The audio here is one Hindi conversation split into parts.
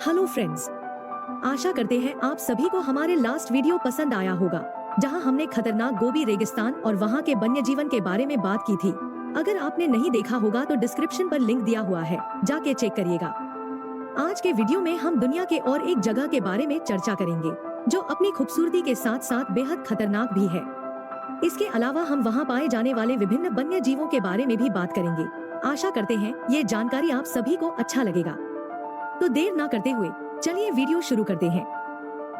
हेलो फ्रेंड्स, आशा करते हैं आप सभी को हमारे लास्ट वीडियो पसंद आया होगा, जहां हमने खतरनाक गोबी रेगिस्तान और वहां के वन्य जीवन के बारे में बात की थी। अगर आपने नहीं देखा होगा तो डिस्क्रिप्शन पर लिंक दिया हुआ है, जाके चेक करिएगा। आज के वीडियो में हम दुनिया के और एक जगह के बारे में चर्चा करेंगे, जो अपनी खूबसूरती के साथ साथ बेहद खतरनाक भी है। इसके अलावा हम वहाँ पाए जाने वाले विभिन्न वन्य जीवों के बारे में भी बात करेंगे। आशा करते हैं ये जानकारी आप सभी को अच्छा लगेगा। तो देर ना करते हुए चलिए वीडियो शुरू करते हैं।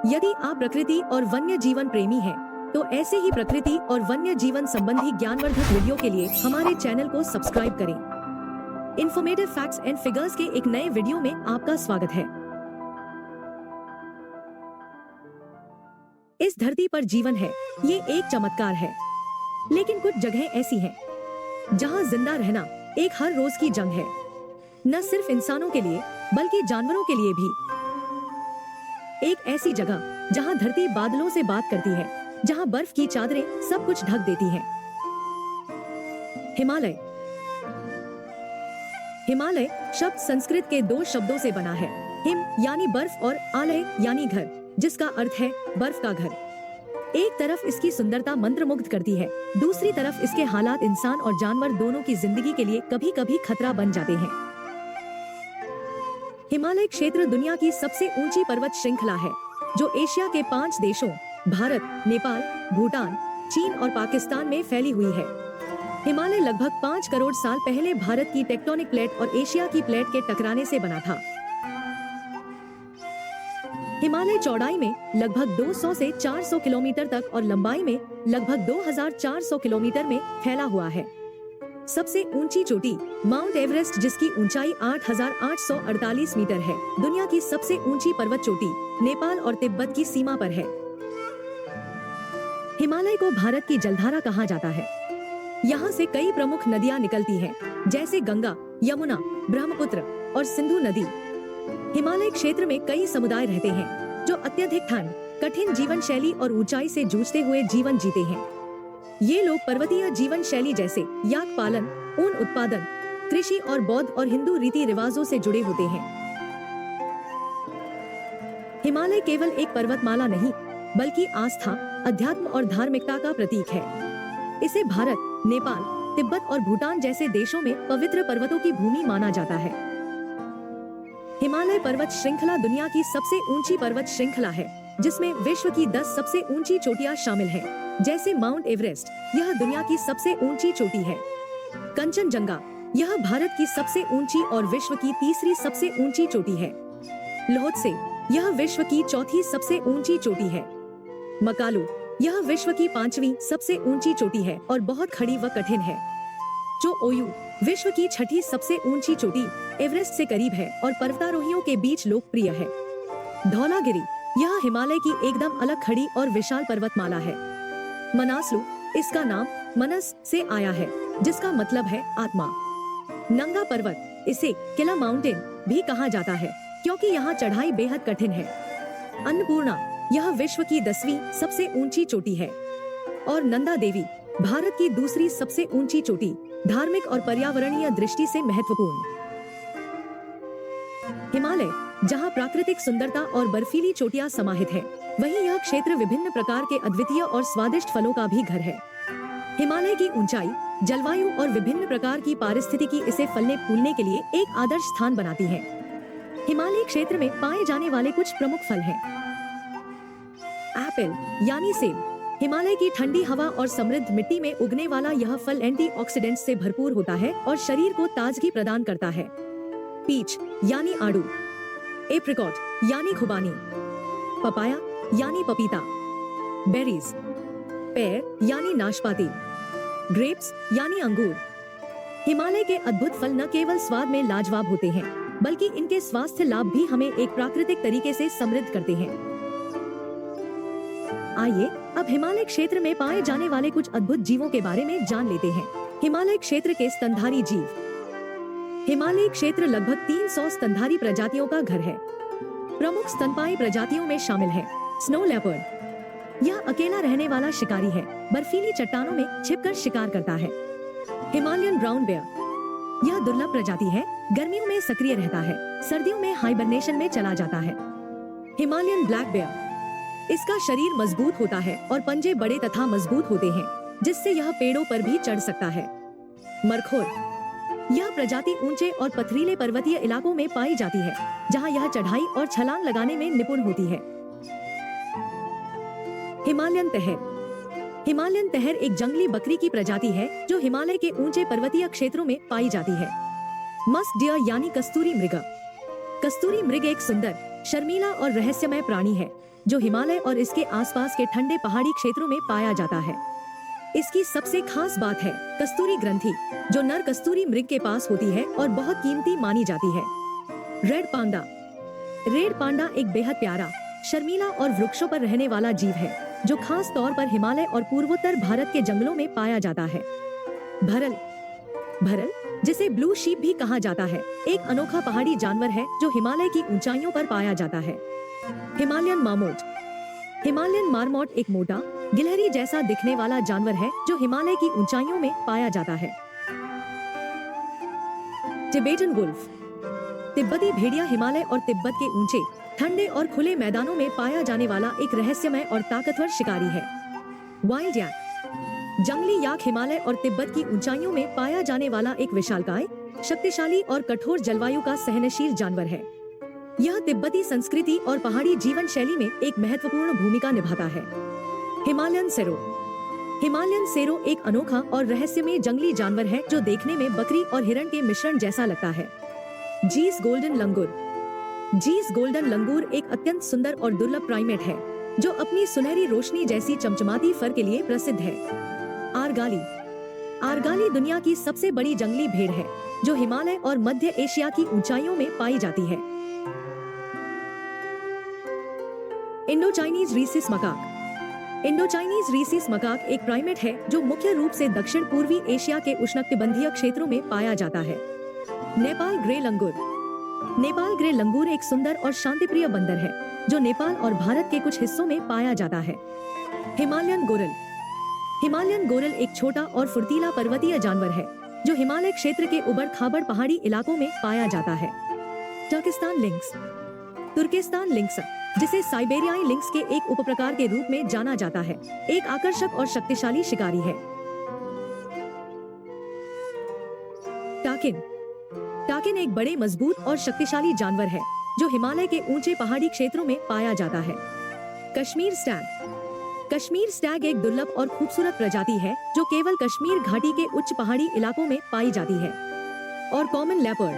यदि आप प्रकृति और वन्य जीवन प्रेमी हैं, तो ऐसे ही प्रकृति और वन्य जीवन संबंधी ज्ञानवर्धक वीडियो के लिए हमारे चैनल को सब्सक्राइब करें। इन्फॉर्मेटिव फैक्ट्स एंड फिगर्स के एक नए वीडियो में आपका स्वागत है। इस धरती पर जीवन है, ये एक चमत्कार है। लेकिन कुछ जगहें ऐसी हैं, जहां जिंदा रहना एक हर रोज की जंग है, न सिर्फ इंसानों के लिए बल्कि जानवरों के लिए भी। एक ऐसी जगह जहां धरती बादलों से बात करती है, जहां बर्फ की चादरें सब कुछ ढक देती हैं। हिमालय। हिमालय शब्द संस्कृत के दो शब्दों से बना है, हिम यानी बर्फ और आलय यानी घर, जिसका अर्थ है बर्फ का घर। एक तरफ इसकी सुंदरता मंत्रमुग्ध करती है, दूसरी तरफ इसके हालात इंसान और जानवर दोनों की जिंदगी के लिए कभी कभी खतरा बन जाते हैं। हिमालय क्षेत्र दुनिया की सबसे ऊंची पर्वत श्रृंखला है, जो एशिया के 5 देशों भारत, नेपाल, भूटान, चीन और पाकिस्तान में फैली हुई है। हिमालय लगभग 5 करोड़ साल पहले भारत की टेक्टोनिक प्लेट और एशिया की प्लेट के टकराने से बना था। हिमालय चौड़ाई में लगभग 200 से 400 किलोमीटर तक और लंबाई में लगभग 2400 किलोमीटर में फैला हुआ है। सबसे ऊंची चोटी माउंट एवरेस्ट, जिसकी ऊंचाई 8848 मीटर है, दुनिया की सबसे ऊंची पर्वत चोटी नेपाल और तिब्बत की सीमा पर है। हिमालय को भारत की जलधारा कहा जाता है। यहाँ से कई प्रमुख नदियाँ निकलती हैं, जैसे गंगा, यमुना, ब्रह्मपुत्र और सिंधु नदी। हिमालय क्षेत्र में कई समुदाय रहते हैं, जो अत्यधिक ठंड, कठिन जीवन शैली और ऊंचाई से जूझते हुए जीवन जीते हैं। ये लोग पर्वतीय जीवन शैली जैसे याक पालन, ऊन उत्पादन, कृषि और बौद्ध और हिंदू रीति रिवाजों से जुड़े होते हैं। हिमालय केवल एक पर्वतमाला नहीं, बल्कि आस्था, अध्यात्म और धार्मिकता का प्रतीक है। इसे भारत, नेपाल, तिब्बत और भूटान जैसे देशों में पवित्र पर्वतों की भूमि माना जाता है। हिमालय पर्वत श्रृंखला दुनिया की सबसे ऊंची पर्वत श्रृंखला है, जिसमें विश्व की 10 सबसे ऊंची चोटियां शामिल हैं, जैसे माउंट एवरेस्ट, यह दुनिया की सबसे ऊंची चोटी है। कंचनजंगा, यह भारत की सबसे ऊंची और विश्व की तीसरी सबसे ऊंची चोटी है। लोहत्से, यह विश्व की चौथी सबसे ऊंची चोटी है। मकालू, यह विश्व की 5वीं सबसे ऊंची चोटी है और बहुत खड़ी व कठिन है। चोओयू, विश्व की 6ठी सबसे ऊंची चोटी, एवरेस्ट से करीब है और पर्वतारोहियों के बीच लोकप्रिय है। धौलागिरी, यह हिमालय की एकदम अलग खड़ी और विशाल पर्वतमाला है। मनासलू, इसका नाम मनस से आया है, जिसका मतलब है आत्मा। नंगा पर्वत, इसे किला माउंटेन भी कहा जाता है, क्योंकि यहाँ चढ़ाई बेहद कठिन है। अन्नपूर्णा, यह विश्व की 10वीं सबसे ऊंची चोटी है। और नंदा देवी, भारत की दूसरी सबसे ऊंची चोटी, धार्मिक और पर्यावरणीय दृष्टि से महत्वपूर्ण। हिमालय, जहाँ प्राकृतिक सुंदरता और बर्फीली चोटियां समाहित है, वहीं यह क्षेत्र विभिन्न प्रकार के अद्वितीय और स्वादिष्ट फलों का भी घर है। हिमालय की ऊंचाई, जलवायु और विभिन्न प्रकार की पारिस्थितिकी इसे फलने फूलने के लिए एक आदर्श स्थान बनाती है। हिमालय क्षेत्र में पाए जाने वाले कुछ प्रमुख फल हैं। एप्पल यानी सेब, हिमालय की ठंडी हवा और समृद्ध मिट्टी में उगने वाला यह फल एंटीऑक्सीडेंट्स से भरपूर होता है और शरीर को ताजगी प्रदान करता है। पीच यानी आड़ू, एप्रिकॉट यानी खुबानी, पपाया यानी पपीता, बेरीज, पेर यानी नाशपाती, ग्रेप्स यानी अंगूर। हिमालय के अद्भुत फल न केवल स्वाद में लाजवाब होते हैं, बल्कि इनके स्वास्थ्य लाभ भी हमें एक प्राकृतिक तरीके से समृद्ध करते हैं। आइए अब हिमालय क्षेत्र में पाए जाने वाले कुछ अद्भुत जीवों के बारे में जान लेते हैं। हिमालय क्षेत्र के स्तनधारी जीव। हिमालय क्षेत्र लगभग 300 स्तनधारी प्रजातियों का घर है। प्रमुख स्तनपायी प्रजातियों में शामिल है स्नो लेपर्ड, यह अकेला रहने वाला शिकारी है, बर्फीली चट्टानों में छिपकर शिकार करता है। हिमालयन ब्राउन बेयर, यह दुर्लभ प्रजाति है, गर्मियों में सक्रिय रहता है, सर्दियों में हाइबरनेशन में चला जाता है। हिमालयन ब्लैक बेयर, इसका शरीर मजबूत होता है और पंजे बड़े तथा मजबूत होते हैं, जिससे यह पेड़ों पर भी चढ़ सकता है। मरखोर, यह प्रजाति ऊंचे और पथरीले पर्वतीय इलाकों में पाई जाती है, जहां यह चढ़ाई और छलांग लगाने में निपुण होती है। हिमालयन तहर, हिमालयन तहर एक जंगली बकरी की प्रजाति है जो हिमालय के ऊंचे पर्वतीय क्षेत्रों में पाई जाती है। मस्क डियर यानी कस्तूरी मृग, कस्तूरी मृग एक सुंदर, शर्मीला और रहस्यमय प्राणी है जो हिमालय और इसके आसपास के ठंडे पहाड़ी क्षेत्रों में पाया जाता है। इसकी सबसे खास बात है कस्तूरी ग्रंथि, जो नर कस्तूरी मृग के पास होती है और बहुत कीमती मानी जाती है। रेड पांडा, रेड पांडा एक बेहद प्यारा, शर्मीला और वृक्षों पर रहने वाला जीव है जो खास तौर पर हिमालय और पूर्वोत्तर भारत के जंगलों में पाया जाता है। भरल, भरल जिसे ब्लू शीप भी कहा जाता है, एक अनोखा पहाड़ी जानवर है जो हिमालय की ऊंचाइयों पर पाया जाता है। हिमालयन मार्मोट, हिमालयन मार्मोट एक मोटा, गिलहरी जैसा दिखने वाला जानवर है जो हिमालय की ऊंचाइयों में पाया जाता है। टिबेटन वुल्फ, तिब्बती भेड़िया हिमालय और तिब्बत के ऊंचे, ठंडे और खुले मैदानों में पाया जाने वाला एक रहस्यमय और ताकतवर शिकारी है। वाइल्ड याक, जंगली याक हिमालय और तिब्बत की ऊंचाइयों में पाया जाने वाला एक विशालकाय, शक्तिशाली और कठोर जलवायु का सहनशील जानवर है। यह तिब्बती संस्कृति और पहाड़ी जीवन शैली में एक महत्वपूर्ण भूमिका निभाता है। हिमालयन सेरो, हिमालयन सेरो एक अनोखा और रहस्यमय जंगली जानवर है जो देखने में बकरी और हिरण के मिश्रण जैसा लगता है। जीस गोल्डन लंगूर, जीस गोल्डन लंगूर एक अत्यंत सुंदर और दुर्लभ प्राइमेट है जो अपनी सुनहरी रोशनी जैसी चमचमाती फर के लिए प्रसिद्ध है। आरगाली, आरगाली दुनिया की सबसे बड़ी जंगली भेड़ है जो हिमालय और मध्य एशिया की ऊंचाइयों में पाई जाती है। Indo Chinese rhesus macaque, Indo Chinese rhesus macaque एक प्राइमेट है जो मुख्य रूप से दक्षिण पूर्वी एशिया के उष्णकटिबंधीय क्षेत्रों में पाया जाता है। नेपाल ग्रे लंगूर, नेपाल ग्रे लंगूर एक सुंदर और शांतिप्रिय बंदर है जो नेपाल और भारत के कुछ हिस्सों में पाया जाता है। हिमालयन गोरल, हिमालयन गोरल एक छोटा और फुर्तीला पर्वतीय जानवर है जो हिमालय क्षेत्र के उबड़-खाबड़ पहाड़ी इलाकों में पाया जाता है। टर्किस्तान लिंक्स, तुर्किस्तान लिंक्स जिसे साइबेरियाई लिंक्स के एक उपप्रकार के रूप में जाना जाता है, एक आकर्षक और शक्तिशाली शिकारी है। टाकिन, टाकिन एक बड़े मजबूत और शक्तिशाली जानवर है जो हिमालय के ऊंचे पहाड़ी क्षेत्रों में पाया जाता है। कश्मीर स्टैग, कश्मीर स्टैग एक दुर्लभ और खूबसूरत प्रजाति है जो केवल कश्मीर घाटी के उच्च पहाड़ी इलाकों में पाई जाती है। और कॉमन लेपर्ड,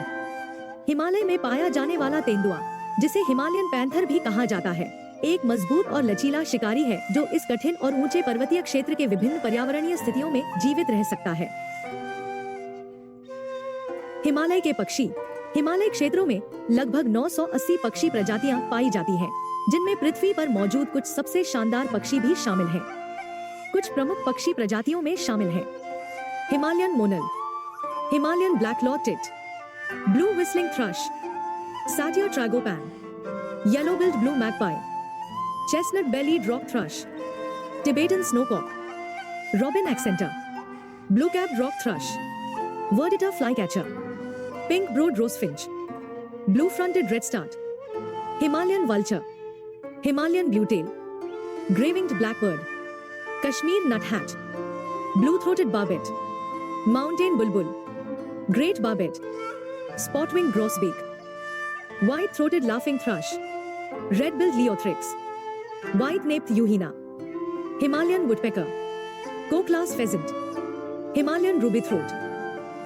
हिमालय में पाया जाने वाला तेंदुआ जिसे हिमालयन पैंथर भी कहा जाता है, एक मजबूत और लचीला शिकारी है जो इस कठिन और ऊंचे पर्वतीय क्षेत्र के विभिन्न पर्यावरणीय स्थितियों में जीवित रह सकता है। हिमालय के पक्षी, हिमालय क्षेत्रों में लगभग 980 पक्षी प्रजातियां पाई जाती हैं, जिनमें पृथ्वी पर मौजूद कुछ सबसे शानदार पक्षी भी शामिल हैं। कुछ प्रमुख पक्षी प्रजातियों में शामिल हैं Himalayan monal, Himalayan black lored tit, blue whistling thrush, satyr tragopan, yellow billed blue magpie, chestnut bellied rock thrush, Tibetan snowcock, robin accentor, blue capped rock thrush, verditer flycatcher, pink browed rosefinch, blue fronted redstart, Himalayan vulture, Himalayan bluetail, grey winged blackbird, Kashmir nuthatch, blue throated barbet, mountain bulbul, great barbet, spot winged grosbeak, white throated laughing thrush, red billed leiothrix, white naped yuhina, Himalayan woodpecker, koklass pheasant, Himalayan Ruby throat,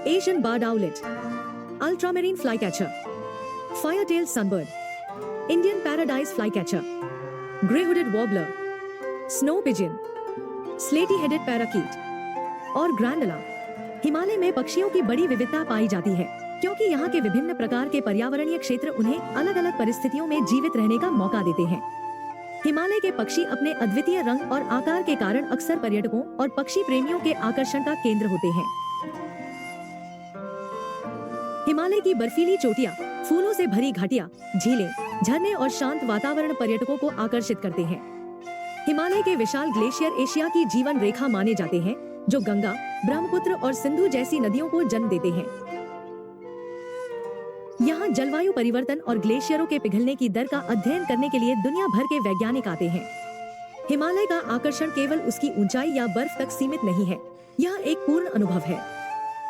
Asian barred owlet, ultramarine flycatcher, fire tailed sunbird, Indian paradise flycatcher, grey hooded warbler, snow pigeon, slaty headed parakeet और ग्रैंडला। हिमालय में पक्षियों की बड़ी विविधता पाई जाती है क्योंकि यहाँ के विभिन्न प्रकार के पर्यावरणीय क्षेत्र उन्हें अलग-अलग परिस्थितियों में जीवित रहने का मौका देते हैं। हिमालय के पक्षी अपने अद्वितीय रंग और आकार के कारण अक्सर पर्यटकों और पक्षी प्रेमियों के आकर्षण का केंद्र होते हैं। हिमालय की बर्फीली चोटियां, फूलों से भरी घाटियां, झीलें, झरने और शांत वातावरण पर्यटकों को आकर्षित करते हैं। हिमालय के विशाल ग्लेशियर एशिया की जीवन रेखा माने जाते हैं, जो गंगा, ब्रह्मपुत्र और सिंधु जैसी नदियों को जन्म देते हैं। यहाँ जलवायु परिवर्तन और ग्लेशियरों के पिघलने की दर का अध्ययन करने के लिए दुनिया भर के वैज्ञानिक आते हैं। हिमालय का आकर्षण केवल उसकी ऊंचाई या बर्फ तक सीमित नहीं है, यह एक पूर्ण अनुभव है।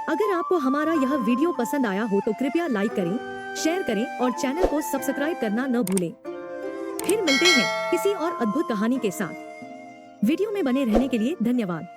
अगर आपको हमारा यह वीडियो पसंद आया हो तो कृपया लाइक करें, शेयर करें और चैनल को सब्सक्राइब करना न भूलें। फिर मिलते हैं किसी और अद्भुत कहानी के साथ। वीडियो में बने रहने के लिए धन्यवाद।